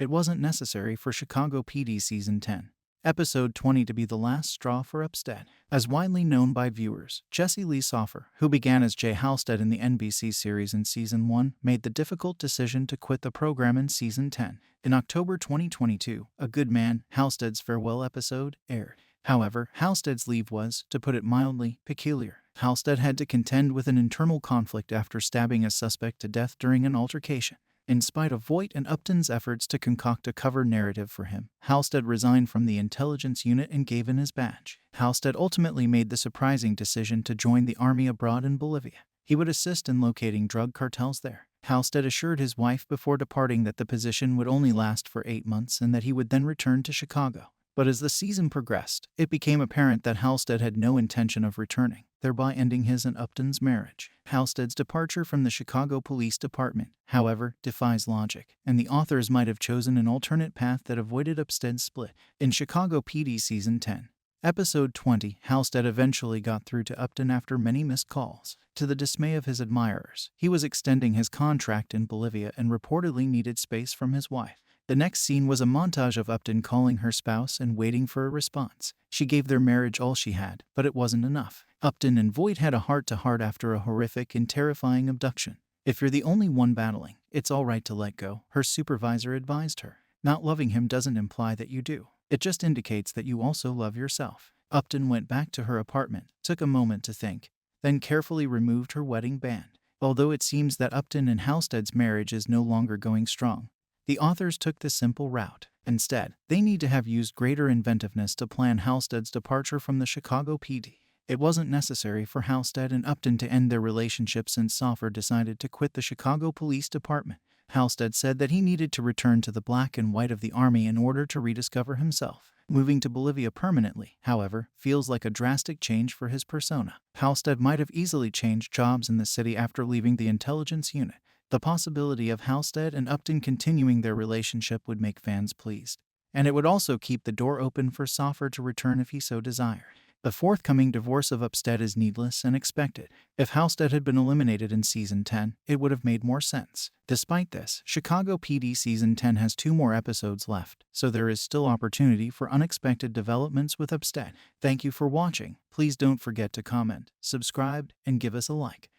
It wasn't necessary for Chicago PD Season 10. Episode 20 to be the last straw for Upstead. As widely known by viewers, Jesse Lee Soffer, who began as Jay Halstead in the NBC series in Season 1, made the difficult decision to quit the program in Season 10. In October 2022, A Good Man, Halstead's farewell episode, aired. However, Halstead's leave was, to put it mildly, peculiar. Halstead had to contend with an internal conflict after stabbing a suspect to death during an altercation. In spite of Voight and Upton's efforts to concoct a cover narrative for him, Halstead resigned from the intelligence unit and gave in his badge. Halstead ultimately made the surprising decision to join the army abroad in Bolivia. He would assist in locating drug cartels there. Halstead assured his wife before departing that the position would only last for 8 months and that he would then return to Chicago. But as the season progressed, it became apparent that Halstead had no intention of returning, thereby ending his and Upton's marriage. Halstead's departure from the Chicago Police Department, however, defies logic, and the authors might have chosen an alternate path that avoided Upstead's split. In Chicago PD Season 10, Episode 20, Halstead eventually got through to Upton after many missed calls. To the dismay of his admirers, he was extending his contract in Bolivia and reportedly needed space from his wife. The next scene was a montage of Upton calling her spouse and waiting for a response. She gave their marriage all she had, but it wasn't enough. Upton and Voight had a heart-to-heart after a horrific and terrifying abduction. "If you're the only one battling, it's all right to let go," her supervisor advised her. Not loving him doesn't imply that you do. It just indicates that you also love yourself. Upton went back to her apartment, took a moment to think, then carefully removed her wedding band. Although it seems that Upton and Halstead's marriage is no longer going strong, the authors took the simple route. Instead, they need to have used greater inventiveness to plan Halstead's departure from the Chicago PD. It wasn't necessary for Halstead and Upton to end their relationship since Soffer decided to quit the Chicago Police Department. Halstead said that he needed to return to the black and white of the army in order to rediscover himself. Moving to Bolivia permanently, however, feels like a drastic change for his persona. Halstead might have easily changed jobs in the city after leaving the intelligence unit. The possibility of Halstead and Upton continuing their relationship would make fans pleased, and it would also keep the door open for Soffer to return if he so desired. The forthcoming divorce of Upstead is needless and expected. If Halstead had been eliminated in Season 10, it would have made more sense. Despite this, Chicago PD Season 10 has 2 more episodes left, so there is still opportunity for unexpected developments with Upstead. Thank you for watching. Please don't forget to comment, subscribe, and give us a like.